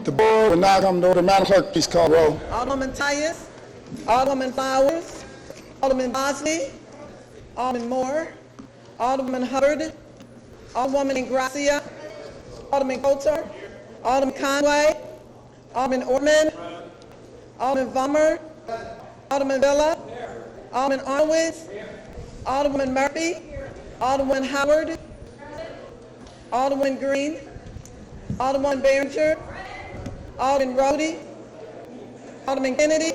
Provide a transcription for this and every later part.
The board will now come to order. Madam Clerk, please call the roll. Alderman Tyus, Alderman Flowers, Alderman Bosley, Alderman Moore, Alderman Hubbard, Alderwoman Ingrassia, Alderman Coulter, Alderman Conway, Alderman Ortmann, Alderman Vollmer, Alderman Villa, Alderman Arnwitz, Alderman Murphy, Alderman Howard, Alderman Green, Alderman Bamberger, Alderman Roddy, Alderman Kenneth,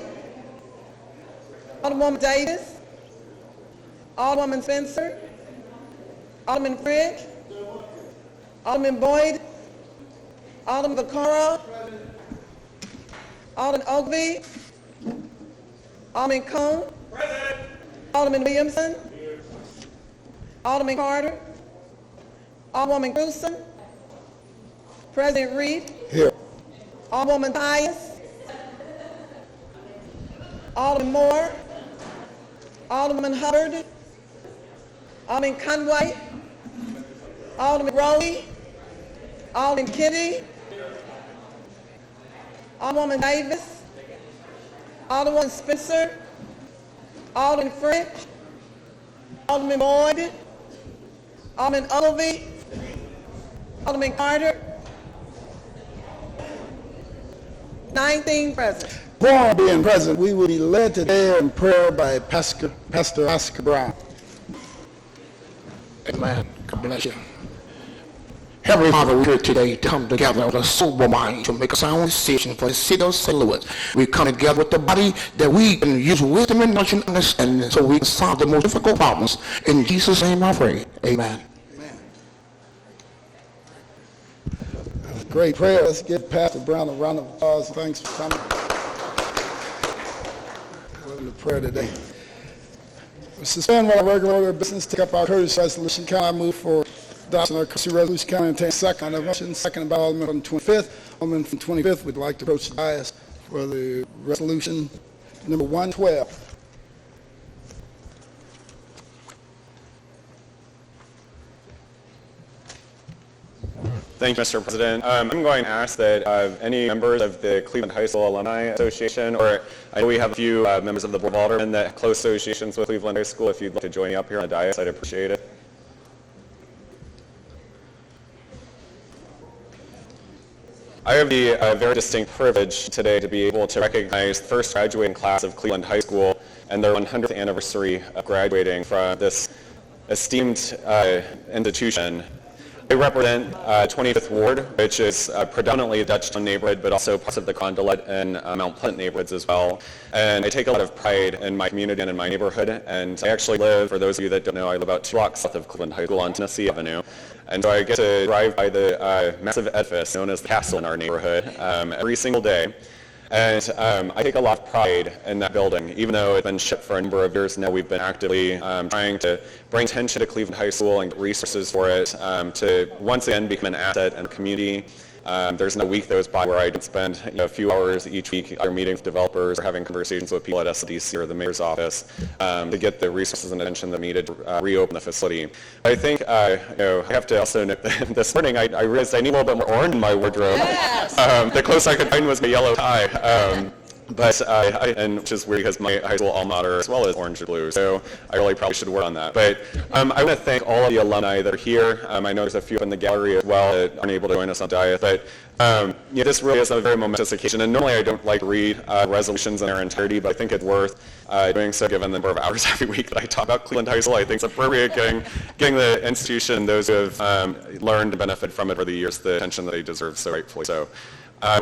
Alderwoman Davis, Alderwoman Spencer, Alderman Fridge, Alderman Boyd, Alderman Vaccaro, Alderman Ogilvie, Alderman Cohn, Alderman Williamson, Alderman Carter, Alderwoman Gruson, President Reed, Here. Alderwoman Tyus, Alderman Moore, Alderman Hubbard, Alderman Conway, Alderman Roddy, Alderman Kennedy, Alderwoman Davis, Alderwoman Spencer, Alderman French, Alderman Boyd, Alderman Ogilvie, Alderman Carter, 19 present. Quorum being present, we will be led today in prayer by Pastor Oscar Brown. Amen. God bless you. Heavenly Father, we're here today to come together with a sober mind to make a sound decision for the city of St. Louis. We come together with the body that we can use wisdom and knowledge and understanding so we can solve the most difficult problems. In Jesus' name I pray. Amen. Amen. That's a great prayer. Let's give Pastor Brown a round of applause. Thanks for coming. Welcome to prayer today. We suspend our regular order of business, take up our courtesy resolution. Can I move for adoption of our courtesy resolution? Can I entertain second on the motion? Second by Alderman from the 25th. Alderman from the 25th would like to approach the dais for the resolution number 112. Thank you, Mr. President. I'm going to ask that any members of the Cleveland High School Alumni Association, or I know we have a few members of the Board of Aldermen that have close associations with Cleveland High School, if you'd like to join me up here on the dais, I'd appreciate it. I have the very distinct privilege today to be able to recognize the first graduating class of Cleveland High School and their 100th anniversary of graduating from this esteemed institution. I represent 25th Ward, which is predominantly a Dutchtown neighborhood, but also parts of the Condolet and Mount Pleasant neighborhoods as well. And I take a lot of pride in my community and in my neighborhood. And I actually live, for those of you that don't know, I live about 2 blocks south of Cleveland High School on Tennessee Avenue. And so I get to drive by the massive edifice known as the castle in our neighborhood every single day. And I take a lot of pride in that building. Even though it's been shut for a number of years now, we've been actively trying to bring attention to Cleveland High School and get resources for it to once again become an asset in the community. There's no week that goes by where I don't spend a few hours each week either meeting with developers or having conversations with people at SDC or the mayor's office to get the resources and attention that needed to reopen the facility. I think I have to also note that this morning I realized I need a little bit more orange in my wardrobe. Yes. The closest I could find was my yellow tie. But and which is weird because my high school alma mater as well as orange and blue, so I really probably should work on that. But I want to thank all of the alumni that are here. I know there's a few in the gallery as well that aren't able to join us on diet, but this really is a very momentous occasion. And normally I don't like to read resolutions in their entirety, but I think it's worth doing so given the number of hours every week that I talk about Cleveland High School. I think it's appropriate getting the institution, those who have learned and benefited from it over the years, the attention that they deserve so rightfully so.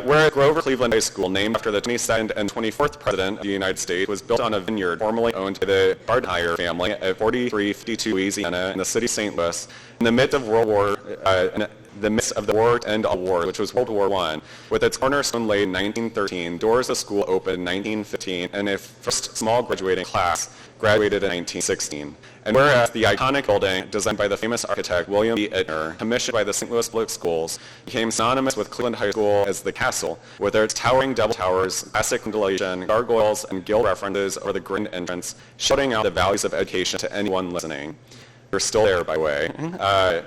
Whereas Grover Cleveland High School, named after the 22nd and 24th President of the United States, was built on a vineyard formerly owned by the Gardner family at 4352 Louisiana in the city of St. Louis, in the midst of the war to end all war, which was World War I. With its cornerstone laid in 1913, doors of school opened in 1915, and its first small graduating class graduated in 1916. And whereas the iconic building, designed by the famous architect William B. Ittner, commissioned by the St. Louis Public Schools, became synonymous with Cleveland High School as the castle, with its towering double towers, classic undulation, gargoyles, and gilt references over the grand entrance, shouting out the values of education to anyone listening. You're still there, by the way.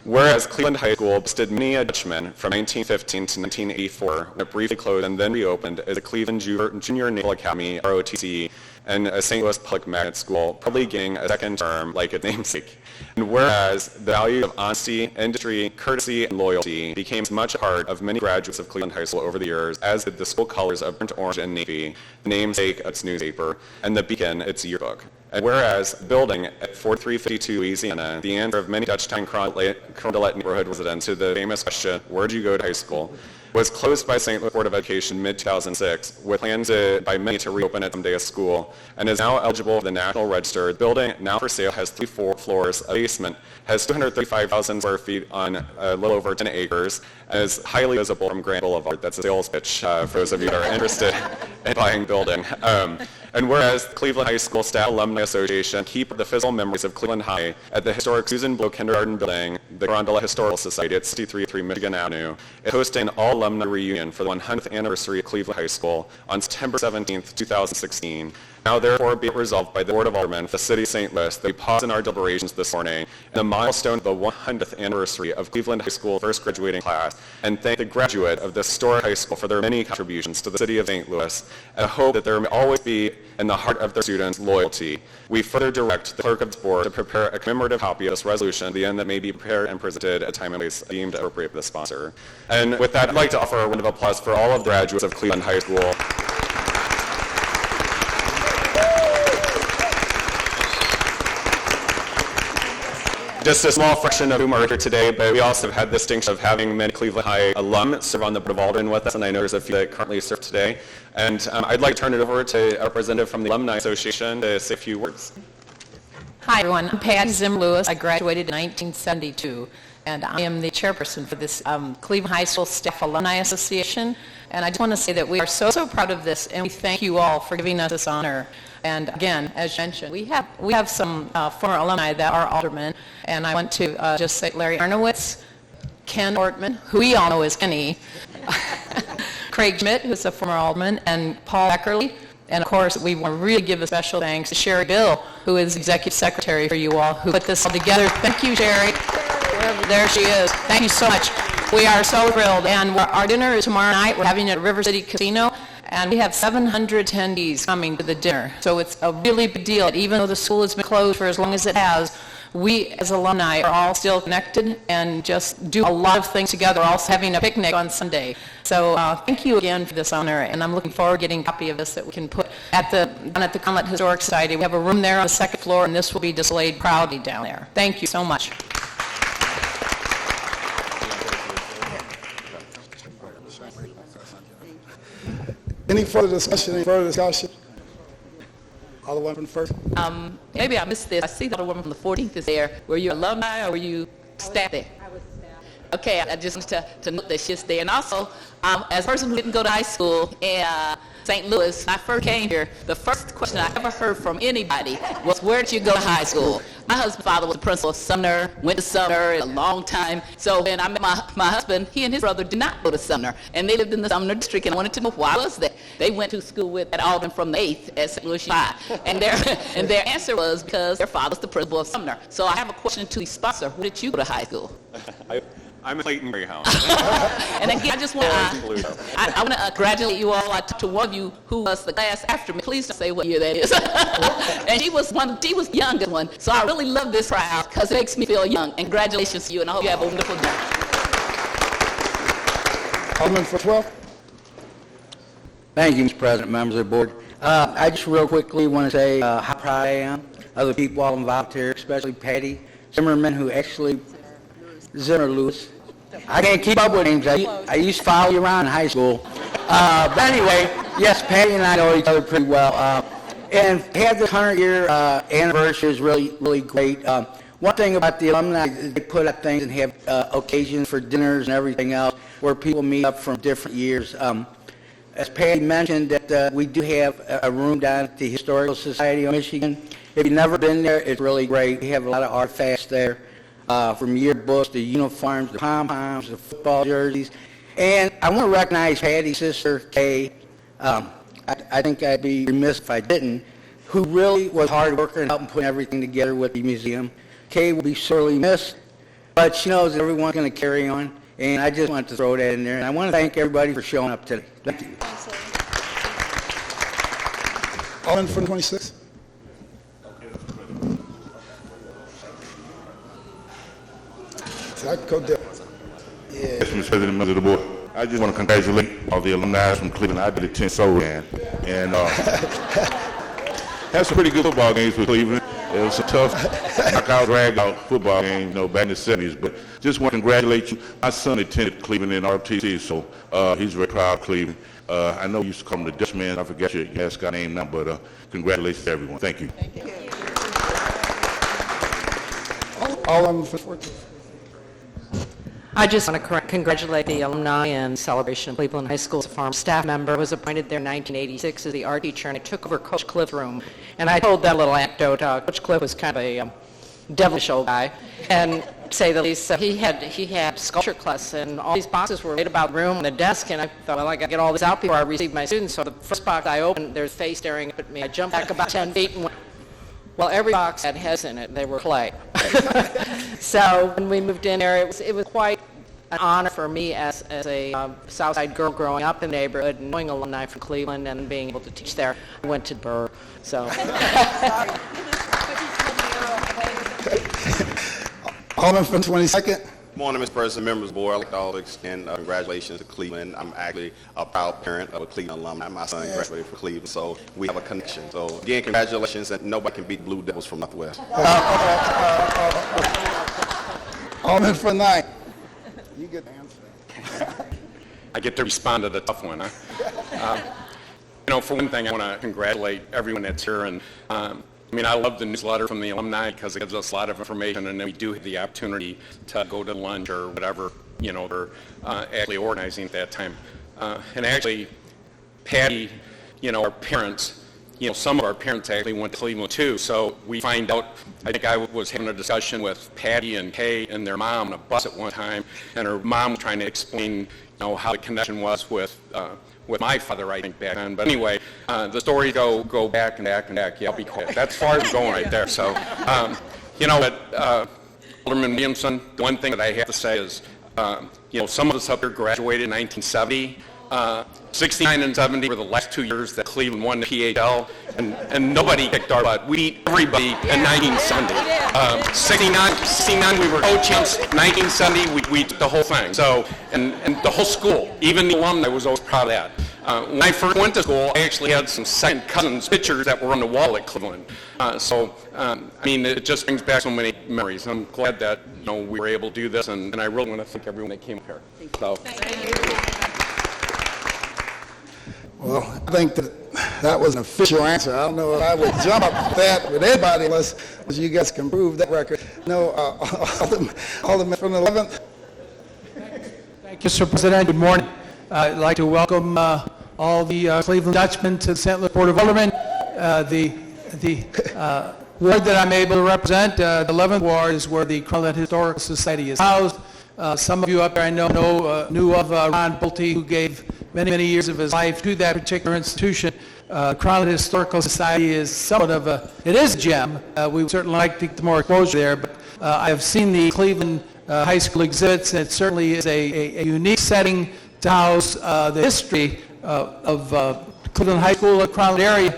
Whereas Cleveland High School boasted many a Dutchman from 1915 to 1984, when it briefly closed and then reopened as a Cleveland Junior Naval Academy, ROTC, and a St. Louis public magnet school, probably gaining a second term like its namesake. And whereas the value of honesty, industry, courtesy, and loyalty became as much a part of many graduates of Cleveland High School over the years as did the school colors of burnt orange and navy, the namesake of its newspaper, and the beacon, its yearbook. And whereas building at 4352 Louisiana, the answer of many Dutchtown Carondelet neighborhood residents to the famous question, where'd you go to high school, was closed by St. Louis Board of Education mid-2006 with plans by many to reopen it someday as school, and is now eligible for the National Register. The building, now for sale, has 3 floors, a basement, has 235,000 square feet on a little over 10 acres, and is highly visible from Grand Boulevard. That's a sales pitch for those of you that are interested in buying the building. And whereas the Cleveland High School Staff Alumni Association keep the physical memories of Cleveland High at the historic Susan Blow Kindergarten Building, the Carondelet Historical Society at 6303 Michigan Avenue, is hosting an all-alumni reunion for the 100th anniversary of Cleveland High School on September 17th, 2016. Now therefore be it resolved by the Board of Aldermen for the City of St. Louis that we pause in our deliberations this morning in the milestone of the 100th anniversary of Cleveland High School first graduating class, and thank the graduate of this historic high school for their many contributions to the City of St. Louis, and hope that there may always be in the heart of their students loyalty. We further direct the clerk of this board to prepare a commemorative copy of this resolution at the end that may be prepared and presented at a time and place deemed appropriate for the sponsor. And with that, I'd like to offer a round of applause for all of the graduates of Cleveland High School. Just a small fraction of whom are here today, but we also have had the distinction of having many Cleveland High alum serve on the Board of Aldermen with us, and I know there's a few that currently serve today. And I'd like to turn it over to a representative from the Alumni Association to say a few words. Hi, everyone. I'm Patty Zim-Lewis. I graduated in 1972, and I am the chairperson for this Cleveland High School Staff Alumni Association. And I just want to say that we are so proud of this, and we thank you all for giving us this honor. And again, as mentioned, we have some former alumni that are aldermen, and I want to just say Larry Arnowitz, Ken Ortmann, who we all know as Kenny, Craig Schmidt, who's a former alderman, and Paul Eckerly. And of course, we want to really give a special thanks to Sherry Bill, who is executive secretary for you all, who put this all together. Thank you, Sherry. There she is. Thank you so much. We are so thrilled. And our dinner is tomorrow night. We're having it at River City Casino. And we have 700 attendees coming to the dinner. So it's a really big deal. Even though the school has been closed for as long as it has, we as alumni are all still connected and just do a lot of things together. We're also having a picnic on Sunday. So thank you again for this honor. And I'm looking forward to getting a copy of this that we can put down at the Conway Historic Society. We have a room there on the second floor, and this will be displayed proudly down there. Thank you so much. Any further discussion? Alderman from the first. Maybe I missed this. I see that a woman from the 14th is there. Were you alumni or were you staff there? I was staff. Okay, I just wanted to note that she's there. And also, as a person who didn't go to high school in St. Louis, when I first came here, the first question I ever heard from anybody was, where did you go to high school? My husband's father was the principal of Sumner, went to Sumner a long time. So when I met my husband, he and his brother did not go to Sumner. And they lived in the Sumner district, and I wanted to know why was that. They went to school with at Alderman from the 8th at St. Louis High. And their answer was because their father was the principal of Sumner. So I have a question to the sponsor. Where did you go to high school? I'm in Clayton Greyhound. And again, I just want to congratulate you all. I talked to one of you who was the class after me. Please don't say what year that is. And she was the youngest one. So I really love this crowd because it makes me feel young. And congratulations to you, and I hope you have a wonderful day. Alderman for 12. Thank you, Mr. President, members of the board. I just real quickly want to say how proud I am of the people all involved here, especially Patty Zimmerman, who actually Zimmer-Lewis. I can't keep up with names. I used to follow you around in high school. But anyway, yes, Patty and I know each other pretty well. And have the 100-year anniversary is really great. One thing about the alumni, they put up things and have occasions for dinners and everything else where people meet up from different years. As Patty mentioned, that we do have a room down at the Historical Society of Michigan. If you've never been there, it's really great. We have a lot of artifacts there. From yearbooks, the uniforms, the pom-poms, the football jerseys. And I want to recognize Patty's sister, Kay. I think I'd be remiss if I didn't, who really was hard worker and helping put everything together with the museum. Kay will be sorely missed. but she knows that everyone's going to carry on, and I just wanted to throw that in there. And I want to thank everybody for showing up today. Thank you. Alderman from 26. Yes, Mr. President, members of the board. I just want to congratulate all the alumni from Cleveland. I did attend Soran, and had some pretty good football games with Cleveland. It was a tough, knockout, drag-out football game, back in the 70s. But just want to congratulate you. My son attended Cleveland in RTC, so he's very proud of Cleveland. I know you used to call him the Dutchman. I forget your mascot name now, but congratulations to everyone. Thank you. Alderman from 14. I just want to congratulate the alumni and celebration of Cleveland High School's farm staff member. I was appointed there in 1986 as the art teacher, and I took over Coach Cliff's room. And I told that little anecdote. Coach Cliff was kind of a devilish old guy, and to say the least. He had sculpture class, and all these boxes were laid about the room on the desk, and I thought, well, I got to get all this out before I receive my students. So the first box I opened, there's a face staring up at me. I jumped back about 10 feet and went, well, every box had heads in it. They were clay. So when we moved in there, it was quite an honor for me as a Southside girl growing up in the neighborhood and knowing alumni from Cleveland and being able to teach there. I went to Burr, so. Alderman from 22nd. Good morning, Mr. President, members of the board. I'd like to all extend congratulations to Cleveland. I'm actually a proud parent of a Cleveland alumni. My son graduated from Cleveland, so we have a connection. So again, congratulations, and nobody can beat the Blue Devils from Northwest. Alderman from 9. You get the answer. I get to respond to the tough one, huh? For one thing, I want to congratulate everyone that's here, and I love the newsletter from the alumni because it gives us a lot of information, and then we do have the opportunity to go to lunch or whatever, they're actually organizing at that time. And actually, Patty, our parents, some of our parents actually went to Cleveland too, so we find out, I think I was having a discussion with Patty and Kay and their mom on a bus at one time, and her mom was trying to explain, how the connection was with my father, I think, back then. But anyway, the stories go back and back and back. Yeah, I'll be quick. That's as far as I'm going right there. So, Alderman Williamson, the one thing that I have to say is, some of us up here graduated in 1970. 69 and 70 were the last 2 years that Cleveland won the PHL, and nobody kicked our butt. We beat everybody in 1970. 69 we were co-champs. 1970 we took the whole thing. So, and the whole school, even the alumni was always proud of that. When I first went to school, I actually had some second cousins' pictures that were on the wall at Cleveland. It just brings back so many memories. I'm glad that we were able to do this, and I really want to thank everyone that came up here. So. Thank you. Well, I think that was an official answer. I don't know if I would jump up with that with anybody unless you guys can prove that record. Alderman from the 11th. Thank you, Mr. President. Good morning. I'd like to welcome all the Cleveland Dutchmen to the St. Louis Board of Aldermen. The ward that I'm able to represent, the 11th ward, is where the Cleveland Historical Society is housed. Some of you up there I know knew of Ron Bolte, who gave many years of his life to that particular institution. Crown Historical Society is somewhat of it is a gem. We would certainly like to get more exposure there, but I have seen the Cleveland High School exhibits, and it certainly is a unique setting to house the history of Cleveland High School, the Crown area.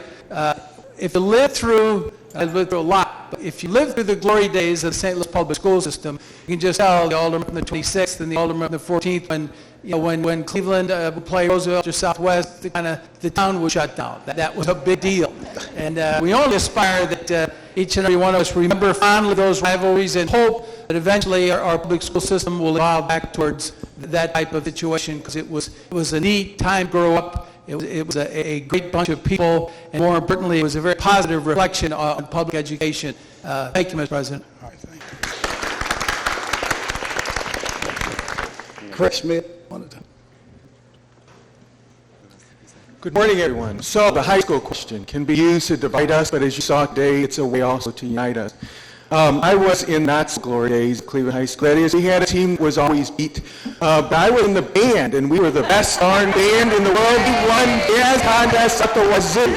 If you live through, I've lived through a lot, but if you live through the glory days of the St. Louis public school system, you can just tell the Alderman from the 26th and the Alderman from the 14th when Cleveland would play Roosevelt or Southwest, the town would shut down. That was a big deal. And we only aspire that each and every one of us remember fondly those rivalries and hope that eventually our public school system will evolve back towards that type of situation, because it was a neat time to grow up. It was a great bunch of people, and more importantly, it was a very positive reflection on public education. Thank you, Mr. President. All right, thank you. Chris Schmidt. Good morning, everyone. So the high school question can be used to divide us, but as you saw today, it's a way also to unite us. I was in not so glory days at Cleveland High School. That is, we had a team that was always beat. But I was in the band, and we were the best darn band in the world. We won jazz contests up the wazoo.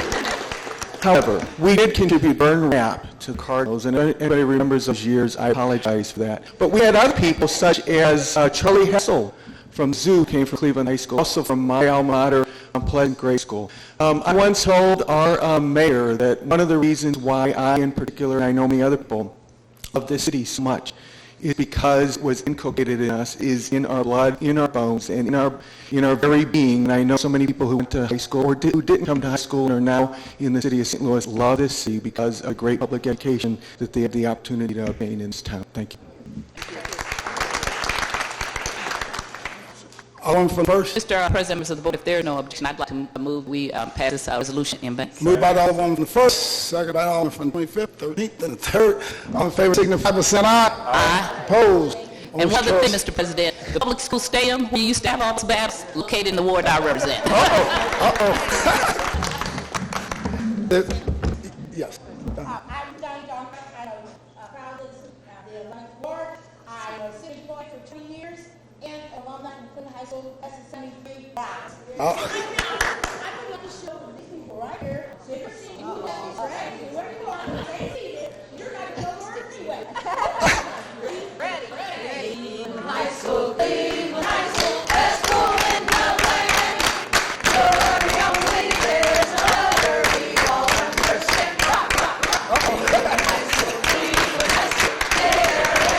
However, we did contribute burn wrap to the Cardinals, and if anybody remembers those years, I apologize for that. But we had other people, such as Charlie Hessel from Zoo, came from Cleveland High School, also from my alma mater, Pleasant Grade School. I once told our mayor that one of the reasons why I, in particular, and I know many other people, love this city so much is because what's inculcated in us is in our blood, in our bones, and in our very being. And I know so many people who went to high school or who didn't come to high school and are now in the city of St. Louis love this city because of great public education that they have the opportunity to obtain in this town. Thank you. Alderman from first. Mr. President, members of the board, if there are no objection, I'd like to move we pass this resolution in bank. Moved by the Alderman from the first, second by the Alderman from the 25th, 13th, and the 3rd. All in favor signify by saying aye. Aye. Opposed? And one other thing, Mr. President, the public school stadium, where you used to have all those baths, located in the ward I represent. Yes. I'm Johnny John. I'm proud of the 11th ward. I was city employed for 20 years and alumni from Cleveland High School. That's the 73 blocks. I would like to show these people right here. So you're seeing who that is, right? Where you are, stay seated. You're not going to work anyway. Ready. Cleveland High School, Cleveland High School, best school in the land. You're young lady, there's another. We all run first and rock. Cleveland High School, Cleveland High School, there we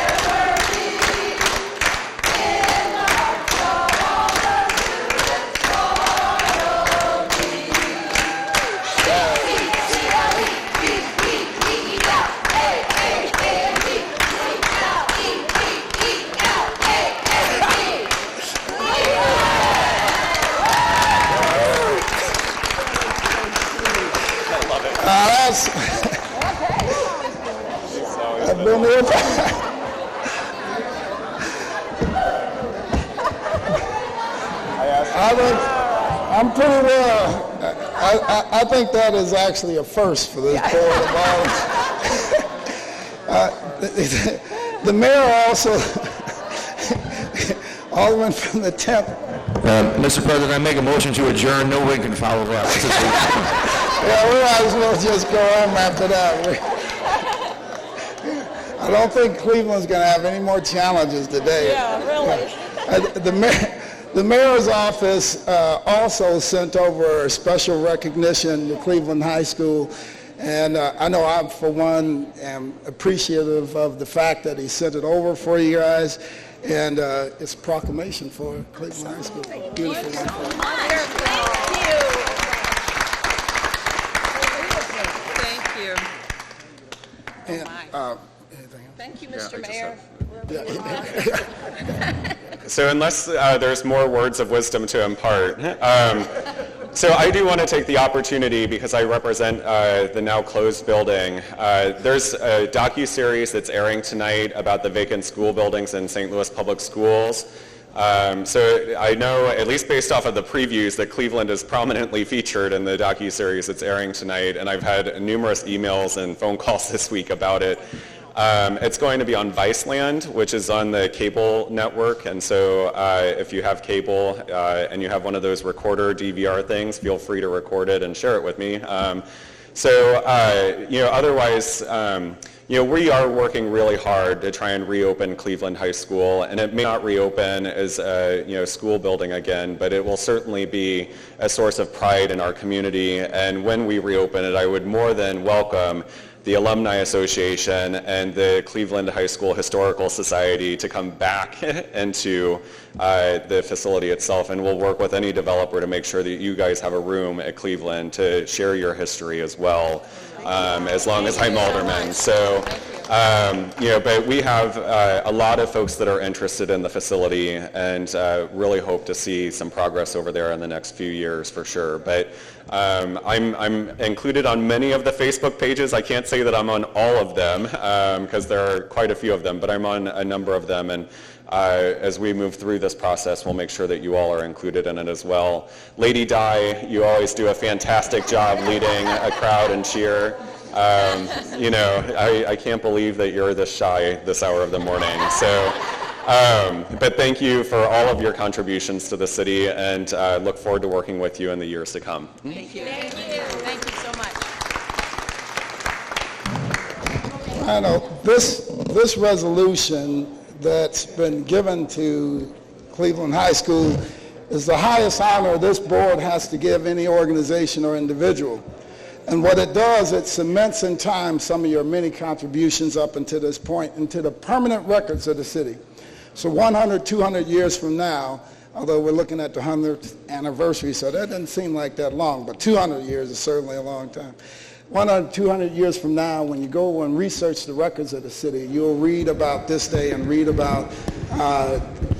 in the hearts of all the students, royalty. C-C-C-L-E, B-B-E-E-L, A-A-A-M-E, I've been there. I'm pretty well. I think that is actually a first for this board of the mayor also, Alderman from the 10th. Mr. President, I make a motion to adjourn. No one can follow that. Yeah, we might as well just go home after that. I don't think Cleveland's going to have any more challenges today. Yeah, really. The mayor's office also sent over a special recognition to Cleveland High School, and I know I, for one, am appreciative of the fact that he sent it over for you guys, and it's a proclamation for Cleveland High School. Beautiful. Thank you. And, Thank you, Mr. Mayor. So unless there's more words of wisdom to impart, so I do want to take the opportunity, because I represent the now closed building. There's a docu-series that's airing tonight about the vacant school buildings in St. Louis Public Schools. So I know, at least based off of the previews, that Cleveland is prominently featured in the docu-series that's airing tonight, and I've had numerous emails and phone calls this week about it. It's going to be on Viceland, which is on the cable network, and so if you have cable and you have one of those recorder DVR things, feel free to record it and share it with me. Otherwise, we are working really hard to try and reopen Cleveland High School, and it may not reopen as a school building again, but it will certainly be a source of pride in our community. And when we reopen it, I would more than welcome the Alumni Association and the Cleveland High School Historical Society to come back into the facility itself, and we'll work with any developer to make sure that you guys have a room at Cleveland to share your history as well, as long as I'm Alderman. So, but we have a lot of folks that are interested in the facility, and really hope to see some progress over there in the next few years for sure. But I'm included on many of the Facebook pages. I can't say that I'm on all of them because there are quite a few of them, but I'm on a number of them. And as we move through this process, we'll make sure that you all are included in it as well. Lady Di, you always do a fantastic job leading a crowd and cheer. I can't believe that you're this shy this hour of the morning. So. But thank you for all of your contributions to the city, and look forward to working with you in the years to come. Thank you. Thank you. Thank you so much. I know this resolution that's been given to Cleveland High School is the highest honor this board has to give any organization or individual. And what it does, it cements in time some of your many contributions up until this point into the permanent records of the city. So 100, 200 years from now, although we're looking at the 100th anniversary, so that doesn't seem like that long, but 200 years is certainly a long time. 100, 200 years from now, when you go and research the records of the city, you'll read about this day and read about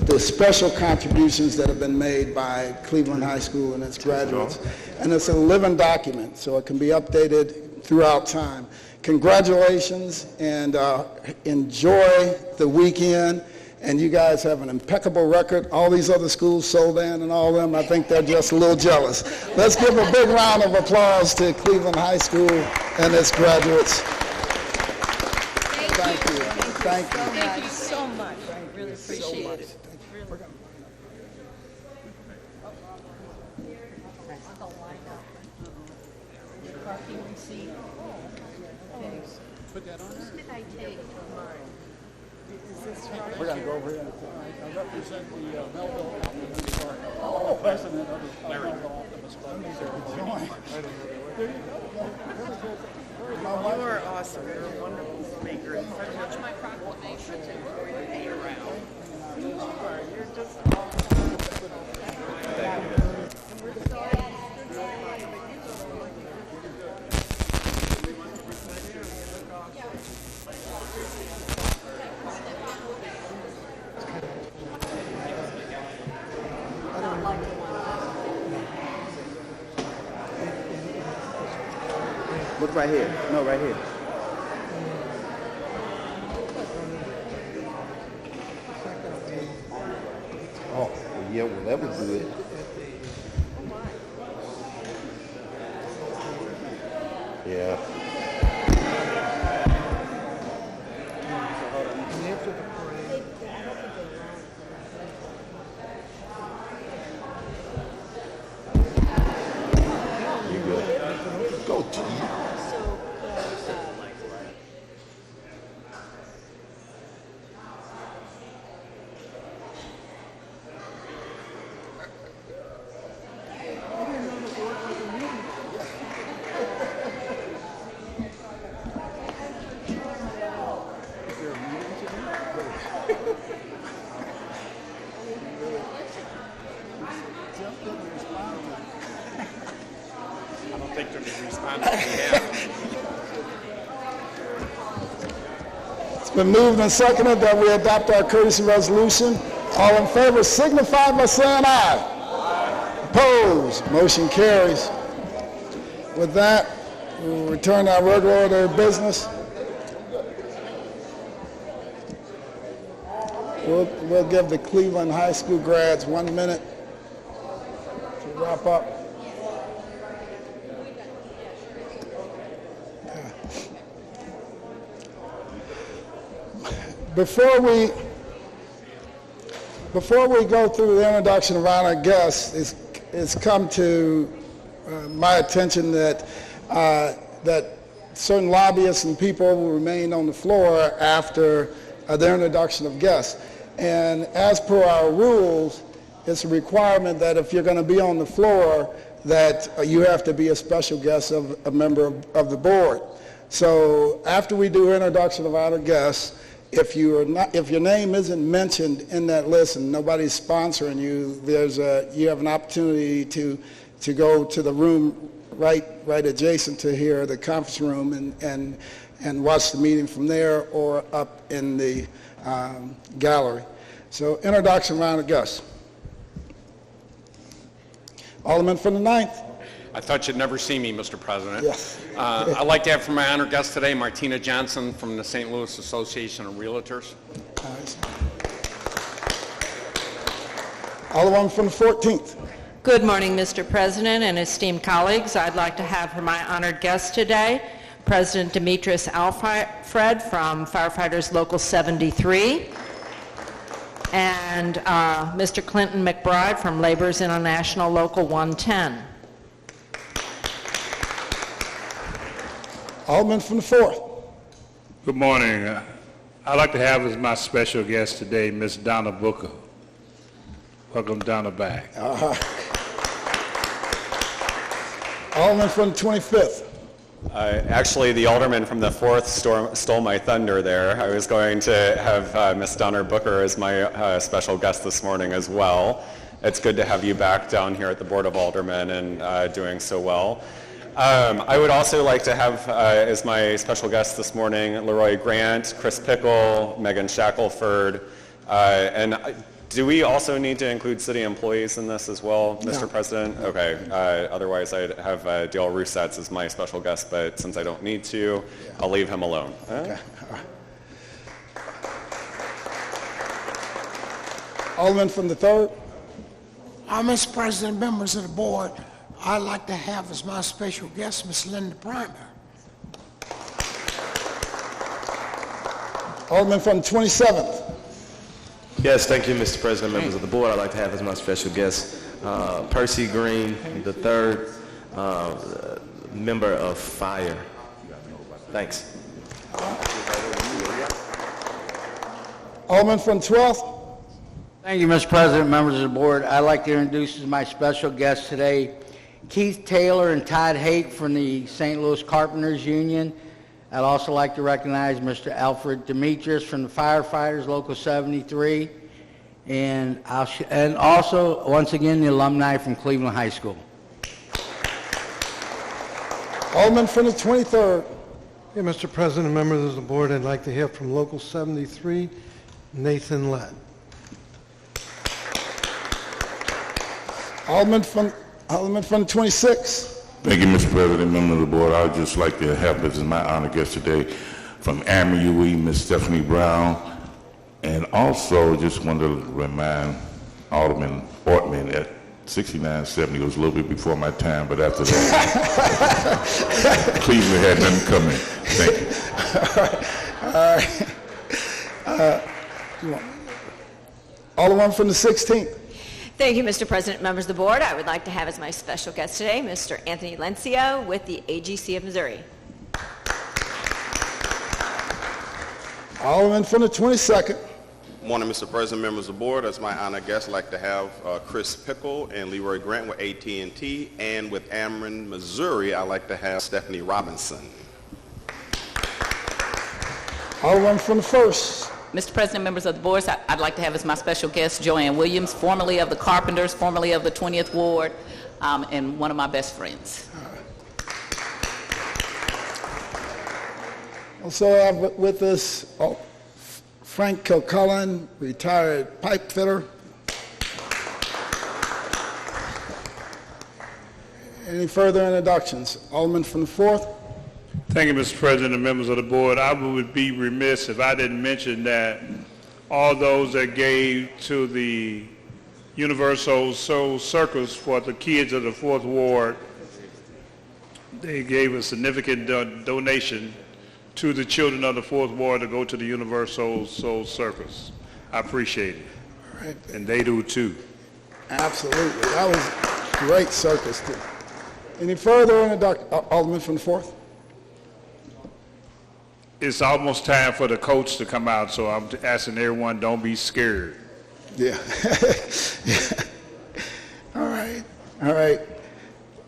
the special contributions that have been made by Cleveland High School and its graduates. And it's a living document, so it can be updated throughout time. Congratulations, and enjoy the weekend. And you guys have an impeccable record. All these other schools, Soldan and all of them, I think they're just a little jealous. Let's give a big round of applause to Cleveland High School and its graduates. Thank you. Thank you. Thank you so much. I really appreciate it. Put that on there. Did I take mine? We're going to go over here. I represent the Melville Optimist Park. Oh, president of the Melville Optimist Park. There you go. You are awesome. You're a wonderful speaker. And so much my proclamation for you to be around. You're just Look right here. No, right here. Oh, well, yeah, well, that was good. Yeah. You good? Go to you. It's been moved and seconded that we adopt our courtesy resolution. All in favor signify by saying aye. Opposed? Motion carries. With that, we'll return to our regular order of business. We'll give the Cleveland High School grads 1 minute to wrap up. Before we go through the introduction of our guests, it's come to my attention that certain lobbyists and people will remain on the floor after the introduction of guests. And as per our rules, it's a requirement that if you're going to be on the floor, that you have to be a special guest of a member of the board. So after we do introduction of our guests, if your name isn't mentioned in that list and nobody's sponsoring you, you have an opportunity to go to the room right adjacent to here, the conference room, and watch the meeting from there or up in the gallery. So introduction round of guests. Alderman from the 9th. I thought you'd never see me, Mr. President. Yes. I'd like to have for my honored guest today, Martina Johnson from the St. Louis Association of Realtors. Alderman from the 14th. Good morning, Mr. President and esteemed colleagues. I'd like to have for my honored guest today, President Demetrius Alfred from Firefighters Local 73, and Mr. Clinton McBride from Laborers International Local 110. Alderman from the 4th. Good morning. I'd like to have as my special guest today, Miss Donna Booker. Welcome, Donna, back. Alderman from the 25th. Actually, the alderman from the 4th stole my thunder there. I was going to have Miss Donna Booker as my special guest this morning as well. It's good to have you back down here at the Board of Aldermen and doing so well. I would also like to have as my special guest this morning Leroy Grant, Chris Pickle, Megan Shackelford, and do we also need to include city employees in this as well, Mr. No. President? Okay. Otherwise, I'd have Dale Roussetts as my special guest, but since I don't need to, I'll leave him alone. Okay. Alderman from the 3rd. Mr. President, members of the board, I'd like to have as my special guest Ms. Linda Primer. Alderman from the 27th. Yes, thank you, Mr. President, members of the board. I'd like to have as my special guest Percy Green, the 3rd member of Fire. Thanks. Alderman from 12th. Thank you, Mr. President, members of the board. I'd like to introduce as my special guest today Keith Taylor and Todd Haight from the St. Louis Carpenters Union. I'd also like to recognize Mr. Alfred Demetrius from the Firefighters Local 73, and also, once again, the alumni from Cleveland High School. Alderman from the 23rd. Hey, Mr. President and members of the board, I'd like to hear from Local 73, Nathan Lett. Alderman from the 26th. Thank you, Mr. President, member of the board. I would just like to have as my honored guest today from Amity, Ms. Stephanie Brown, and also just wanted to remind Alderman Ortmann at 6970 was a little bit before my time, but after that, Cleveland had nothing coming. Thank you. Alderman from the 16th. Thank you, Mr. President, members of the board. I would like to have as my special guest today Mr. Anthony Lencio with the AGC of Missouri. Alderman from the 22nd. Morning, Mr. President, members of the board. As my honored guest, I'd like to have Chris Pickle and Leroy Grant with AT&T, and with Ameren, Missouri, I'd like to have Stephanie Robinson. Alderman from the 1st. Mr. President, members of the board, I'd like to have as my special guest Joanne Williams, formerly of the Carpenters, formerly of the 20th Ward, and one of my best friends. Also have with us Frank Kilcullen, retired pipe fitter. Any further introductions? Alderman from the 4th. Thank you, Mr. President and members of the board. I would be remiss if I didn't mention that all those that gave to the Universal Soul Circus for the kids of the 4th Ward, they gave a significant donation to the children of the 4th Ward to go to the Universal Soul Circus. I appreciate it. Right. And they do too. Absolutely. That was a great circus too. Any further introduction? Alderman from the 4th. It's almost time for the coach to come out, so I'm asking everyone, don't be scared. Yeah. All right. All right.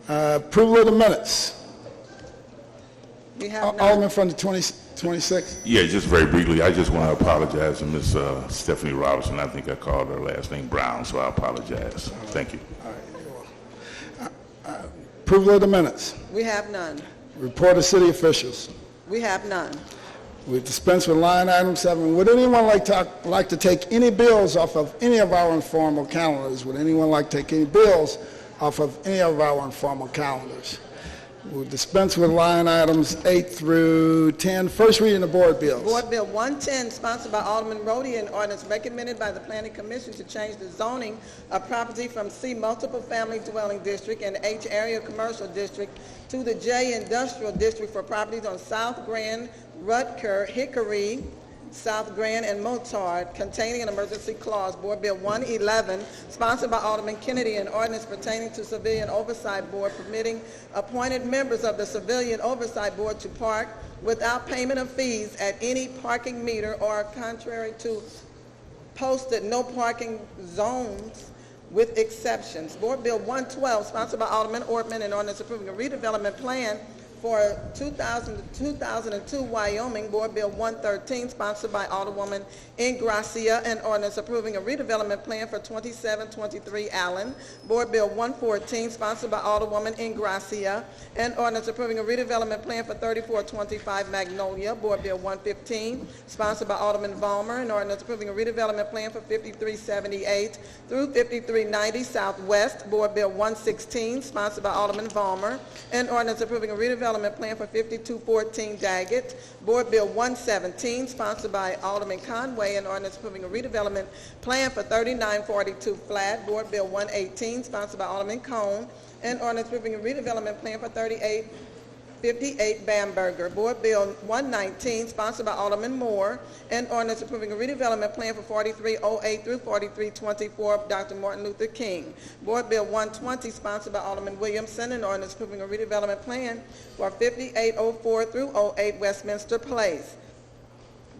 Approval of the minutes. We have Alderman from the 26th. Yeah, just very briefly, I just want to apologize to Ms. Stephanie Robinson. I think I called her last name Brown, so I apologize. Thank you. All right. Approval of the minutes. We have none. Report of city officials. We have none. We dispense with line item 7. Would anyone like to take any bills off of any of our informal calendars? Would anyone like to take any bills off of any of our informal calendars? We'll dispense with line items 8 through 10. First reading of board bills. Board Bill 110, sponsored by Alderman Roddy, an ordinance recommended by the Planning Commission to change the zoning of property from C multiple family dwelling district and H area commercial district to the J industrial district for properties on South Grand, Rutger, Hickory, South Grand, and Motard, containing an emergency clause. Board Bill 111, sponsored by Alderman Kennedy, an ordinance pertaining to Civilian Oversight Board permitting appointed members of the Civilian Oversight Board to park without payment of fees at any parking meter or contrary to posted no parking zones with exceptions. Board Bill 112, sponsored by Alderman Ortmann, an ordinance approving a redevelopment plan for 2000 to 2002 Wyoming. Board Bill 113, sponsored by Alderwoman Ingrassia, an ordinance approving a redevelopment plan for 2723 Allen. Board Bill 114, sponsored by Alderwoman Ingrassia, an ordinance approving a redevelopment plan for 3425 Magnolia. Board Bill 115, sponsored by Alderman Vollmer, an ordinance approving a redevelopment plan for 5378 through 5390 Southwest. Board Bill 116, sponsored by Alderman Vollmer, an ordinance approving a redevelopment plan for 5214 Daggett. Board Bill 117, sponsored by Alderman Conway, an ordinance approving a redevelopment plan for 3942 Flad. Board Bill 118, sponsored by Alderman Cohn, an ordinance approving a redevelopment plan for 3858 Bamberger. Board Bill 119, sponsored by Alderman Moore, an ordinance approving a redevelopment plan for 4308 through 4324 of Dr. Martin Luther King. Board Bill 120, sponsored by Alderman Williamson, an ordinance approving a redevelopment plan for 5804 through 08 Westminster Place.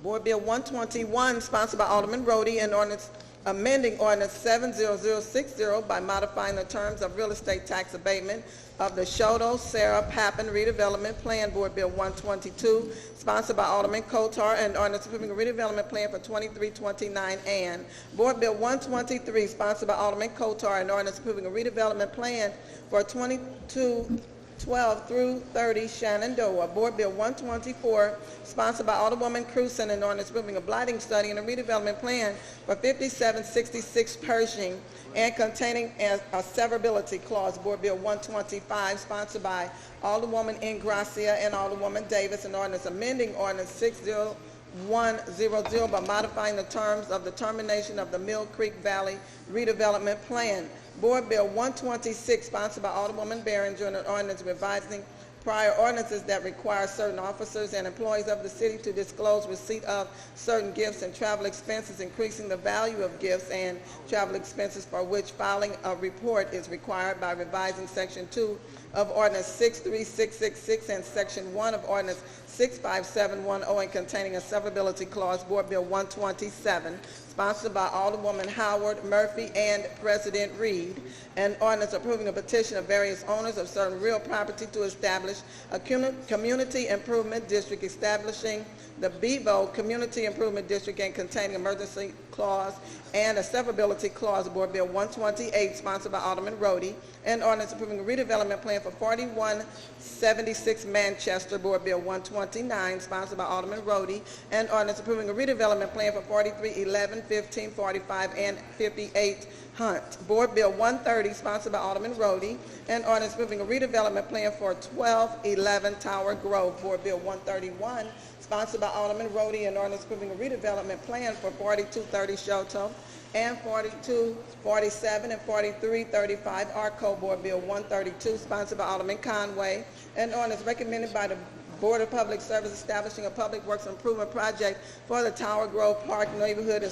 Board Bill 121, sponsored by Alderman Roddy, an ordinance amending Ordinance 70060 by modifying the terms of real estate tax abatement of the Shoto Sarah Pappen redevelopment plan. Board Bill 122, sponsored by Alderman Kotar, and ordinance approving a redevelopment plan for 2329 Ann. Board Bill 123, sponsored by Alderman Kotar, and ordinance approving a redevelopment plan for 2212 through 30 Shenandoah. Board Bill 124, sponsored by Alderwoman Cruzen, and ordinance approving a blighting study and a redevelopment plan for 5766 Pershing and containing a severability clause. Board Bill 125, sponsored by Alderwoman Ingrassia and Alderwoman Davis, and ordinance amending Ordinance 60100 by modifying the terms of the termination of the Mill Creek Valley redevelopment plan. Board Bill 126, sponsored by Alderwoman Behringer, and an ordinance revising prior ordinances that require certain officers and employees of the city to disclose receipt of certain gifts and travel expenses, increasing the value of gifts and travel expenses for which filing a report is required by revising Section 2 of Ordinance 63666 and Section 1 of Ordinance 65710 and containing a severability clause. Board Bill 127, sponsored by Alderwoman Howard, Murphy, and President Reed, an ordinance approving a petition of various owners of certain real property to establish a community improvement district, establishing the Bevo Community Improvement District and containing emergency clause and a severability clause. Board Bill 128, sponsored by Alderman Roddy, an ordinance approving a redevelopment plan for 4176 Manchester. Board Bill 129, sponsored by Alderman Roddy, an ordinance approving a redevelopment plan for 4311, 15, 45, and 58 Hunt. Board Bill 130, sponsored by Alderman Roddy, an ordinance approving a redevelopment plan for 1211 Tower Grove. Board Bill 131, sponsored by Alderman Roddy, an ordinance approving a redevelopment plan for 4230 Shoto and 4247 and 4335 Arco. Board Bill 132, sponsored by Alderman Conway, an ordinance recommended by the Board of Public Service establishing a public works improvement project for the Tower Grove Park neighborhood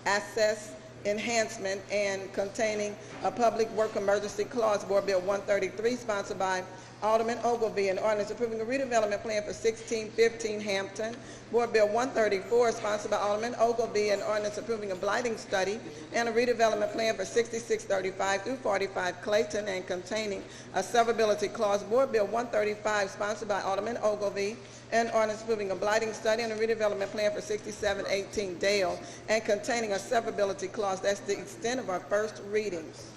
access enhancement and containing a public work emergency clause. Board Bill 133, sponsored by Alderman Ogilvie, an ordinance approving a redevelopment plan for 1615 Hampton. Board Bill 134, sponsored by Alderman Ogilvie, an ordinance approving a blighting study and a redevelopment plan for 6635 through 45 Clayton and containing a severability clause. Board Bill 135, sponsored by Alderman Ogilvie, an ordinance approving a blighting study and a redevelopment plan for 6718 Dale and containing a severability clause. That's the extent of our first readings.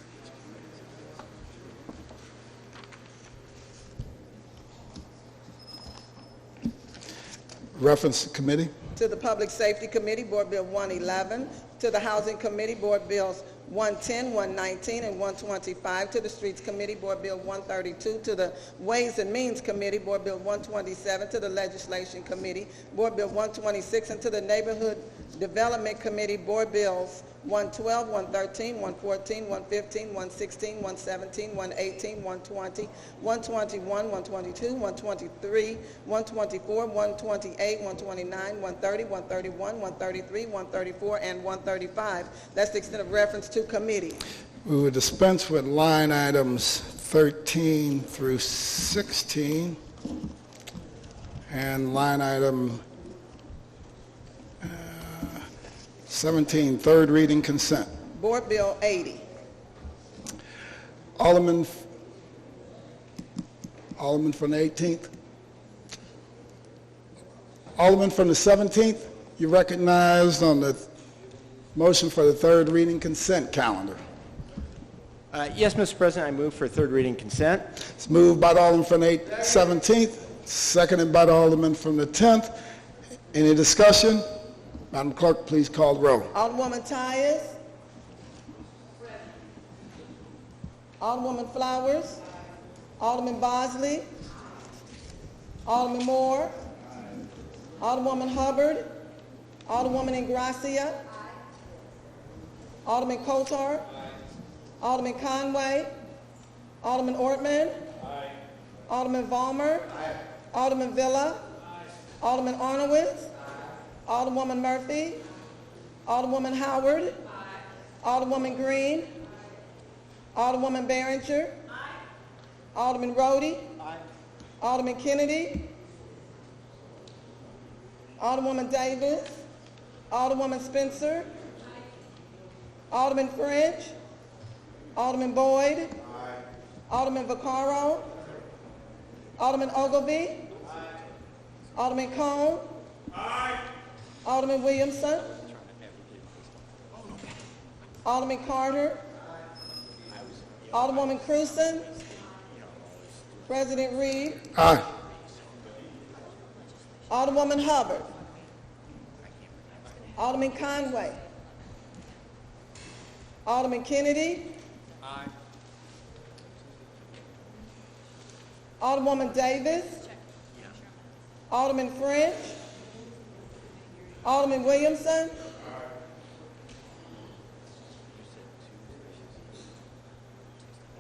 Reference to committee. To the Public Safety Committee, Board Bill 111. To the Housing Committee, Board Bills 110, 119, and 125. To the Streets Committee, Board Bill 132. To the Ways and Means Committee, Board Bill 127. To the Legislation Committee, Board Bill 126. And to the Neighborhood Development Committee Board Bills 112, 113, 114, 115, 116, 117, 118, 120, 121, 122, 123, 124, 128, 129, 130, 131, 133, 134, and 135. That's the extent of reference to committee. We will dispense with line items 13 through 16 and line item 17, third reading consent. Board Bill 80. Alderman from the 18th. Alderman from the 17th, you recognized on the motion for the third reading consent calendar. Yes, Mr. President, I move for third reading consent. It's moved by the Alderman from the 17th, seconded by the Alderman from the 10th. Any discussion? Madam Clerk, please call the roll. Alderwoman Tyus. Alderwoman Flowers. Alderman Bosley. Alderman Moore. Alderwoman Hubbard. Alderwoman Ingrassia. Alderman Motard. Alderman Conway. Alderman Ortmann. Alderman Vollmer. Alderman Villa. Alderman Arnowitz. Alderwoman Murphy. Alderwoman Howard. Alderwoman Green. Alderwoman Behringer. Alderman Roddy. Alderman Kennedy. Alderwoman Davis. Alderwoman Spencer. Alderman French. Alderman Boyd. Alderman Vaccaro. Alderman Ogilvie. Alderman Cohn. Alderman Williamson. Alderman Carter. Alderwoman Cruzen. President Reed. Aye. Alderwoman Hubbard. Alderman Conway. Alderman Kennedy. Alderwoman Davis. Alderman French. Alderman Williamson.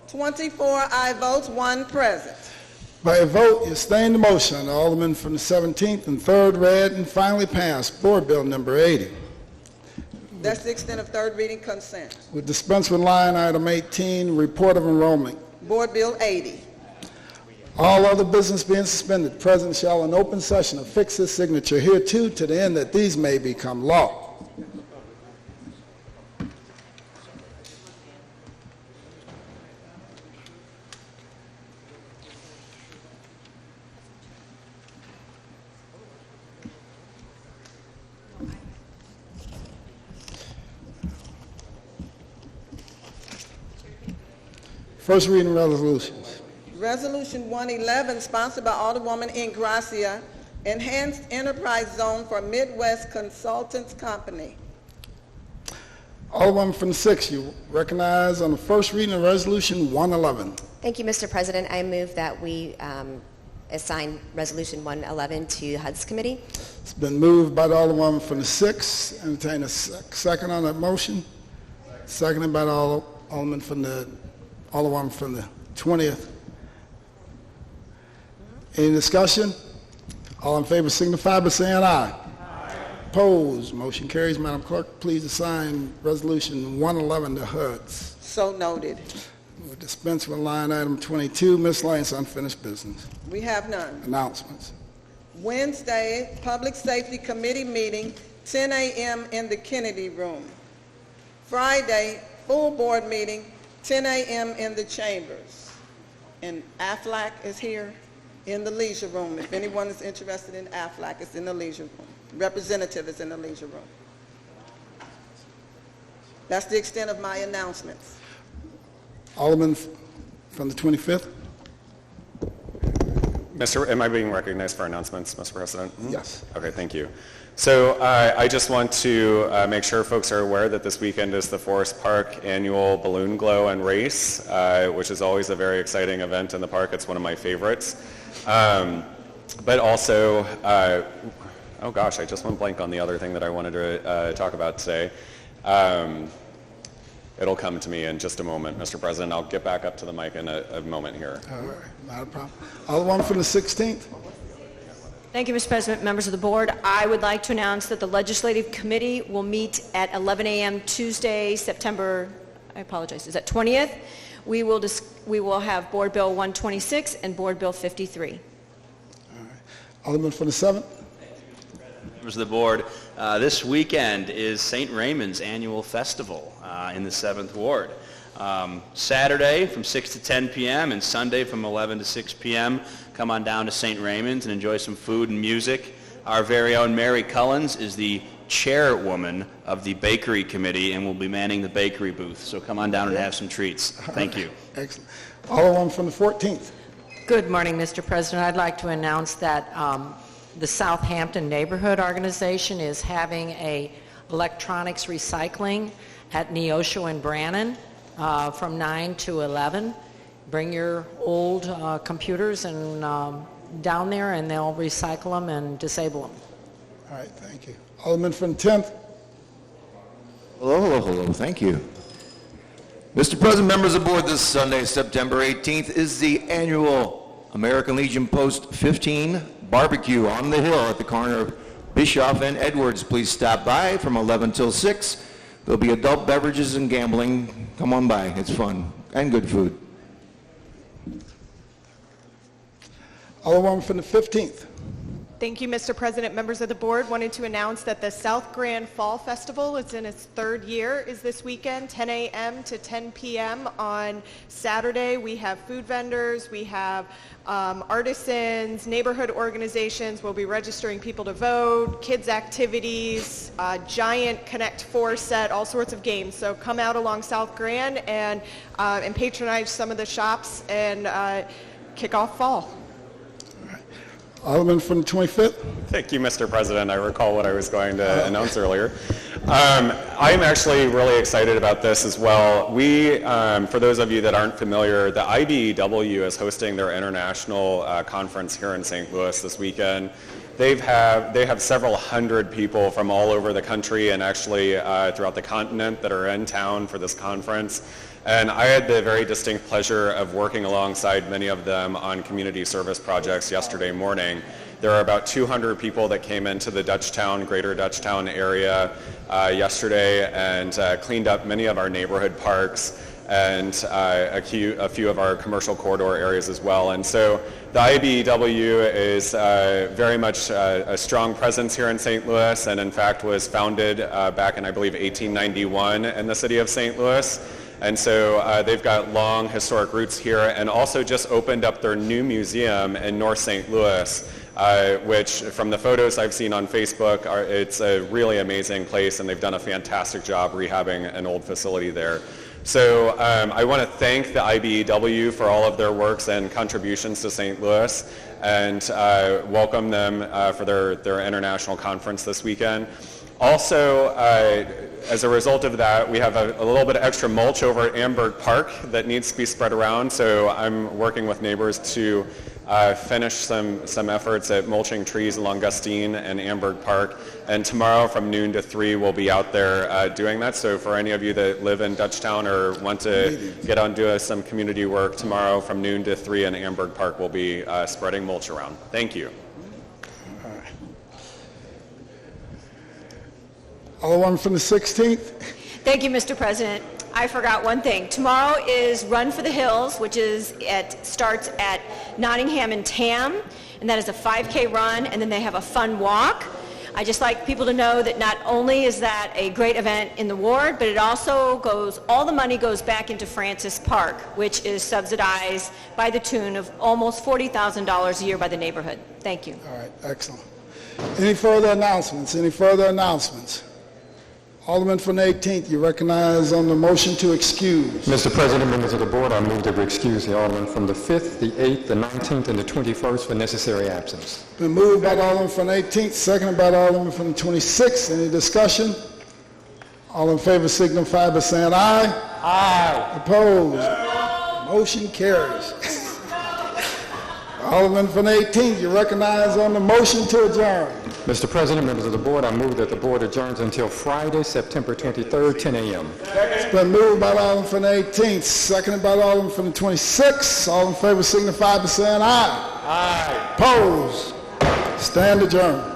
"24 aye votes, 1 present. By a vote, you sustain the motion. The Alderman from the 17th and third read and finally passed Board Bill number 80. That's the extent of third reading consent. We dispense with line item 18, report of enrollment. Board Bill 80. All other business being suspended, the President shall in open session affix his signature hereto to the end that these may become law. First reading resolutions. Resolution 111, sponsored by Alderwoman Ingrassia, Enhanced Enterprise Zone for Midwest Consultants Company. Alderman from the 6th, you recognize on the first reading of Resolution 111. Thank you, Mr. President. I move that we assign Resolution 111 to HUD's committee. It's been moved by the Alderwoman from the 6th. Entertain a second on that motion. Seconded by the Alderwoman from the 20th. Any discussion? All in favor signify by saying aye. Opposed? Motion carries. Madam Clerk, please assign Resolution 111 to HUD's. So noted. We'll dispense with line item 22, miscellaneous unfinished business. We have none. Announcements. Wednesday, Public Safety Committee meeting, 10 a.m. in the Kennedy Room. Friday, full board meeting, 10 a.m. in the chambers. And AFLAC is here in the leisure room. If anyone is interested in AFLAC, it's in the leisure room. Representative is in the leisure room. That's the extent of my announcements. Alderman from the 25th. Am I being recognized for announcements, Mr. President? Yes. Okay, thank you. So I just want to make sure folks are aware that this weekend is the Forest Park annual Balloon Glow and Race, which is always a very exciting event in the park. It's one of my favorites. But also, oh gosh, I just went blank on the other thing that I wanted to talk about today. It'll come to me in just a moment, Mr. President. I'll get back up to the mic in a moment here. All right, not a problem. Alderman from the 16th. Thank you, Mr. President, members of the board. I would like to announce that the Legislative Committee will meet at 11 a.m. Tuesday, September, I apologize, is that 20th? We will have Board Bill 126 and Board Bill 53. All right. Alderman from the 7th. Members of the board, this weekend is St. Raymond's annual festival in the 7th Ward. Saturday from 6 to 10 p.m. and Sunday from 11 to 6 p.m. Come on down to St. Raymond's and enjoy some food and music. Our very own Mary Cullens is the chairwoman of the bakery committee and will be manning the bakery booth. So come on down and have some treats. Thank you. Excellent. Alderman from the 14th. Good morning, Mr. President. I'd like to announce that the Southampton Neighborhood Organization is having a electronics recycling at Neosho and Brannan from 9 to 11. Bring your old computers and down there, and they'll recycle them and disable them. All right, thank you. Alderman from the 10th. Hello. Thank you. Mr. President, members of the board, this Sunday, September 18th, is the annual American Legion Post 15 barbecue on the hill at the corner of Bischoff and Edwards. Please stop by from 11 till 6. There'll be adult beverages and gambling. Come on by. It's fun and good food. Alderman from the 15th. Thank you, Mr. President. Members of the board, wanted to announce that the South Grand Fall Festival is in its third year, is this weekend, 10 a.m. to 10 p.m. on Saturday. We have food vendors, we have artisans, neighborhood organizations. We'll be registering people to vote, kids activities, giant Connect 4 set, all sorts of games. So come out along South Grand and patronize some of the shops and kick off fall. Alderman from the 25th. Thank you, Mr. President. I recall what I was going to announce earlier. I'm actually really excited about this as well. We, for those of you that aren't familiar, the IBEW is hosting their international conference here in St. Louis this weekend. They have several hundred people from all over the country and actually throughout the continent that are in town for this conference. And I had the very distinct pleasure of working alongside many of them on community service projects yesterday morning. There are about 200 people that came into the greater Dutchtown area yesterday and cleaned up many of our neighborhood parks and a few of our commercial corridor areas as well. And so the IBEW is very much a strong presence here in St. Louis, and in fact was founded back in, I believe, 1891 in the city of St. Louis. And so they've got long historic roots here and also just opened up their new museum in North St. Louis, which from the photos I've seen on Facebook, it's a really amazing place, and they've done a fantastic job rehabbing an old facility there. So I want to thank the IBEW for all of their works and contributions to St. Louis and welcome them for their international conference this weekend. Also, as a result of that, we have a little bit of extra mulch over at Amberg Park that needs to be spread around, so I'm working with neighbors to finish some efforts at mulching trees along Gustine and Amberg Park, and tomorrow from noon to 3 we'll be out there doing that. So for any of you that live in Dutchtown or want to get on to some community work, tomorrow from noon to 3 in Amberg Park we'll be spreading mulch around. Thank you. Alderman from the 16th. Thank you, Mr. President. I forgot one thing. Tomorrow is Run for the Hills, which starts at Nottingham and Tam, and that is a 5K run, and then they have a fun walk. I just like people to know that not only is that a great event in the ward, but it also all the money goes back into Francis Park, which is subsidized by the tune of almost $40,000 a year by the neighborhood. Thank you. All right, excellent. Any further announcements? Alderman from the 18th, you recognize on the motion to excuse. Mr. President, members of the board, I move that we excuse the Alderman from the 5th, the 8th, the 19th, and the 21st for necessary absence. Been moved by the Alderman from the 18th, seconded by the Alderman from the 26th. Any discussion? All in favor signify by saying aye. Aye. Opposed? Motion carries. Alderman from the 18th, you recognize on the motion to adjourn. Mr. President, members of the board, I move that the board adjourns until Friday, September 23rd, 10 a.m. It's been moved by the Alderman from the 18th, seconded by the Alderman from the 26th. All in favor signify by saying aye. Aye. Opposed? Stand adjourned.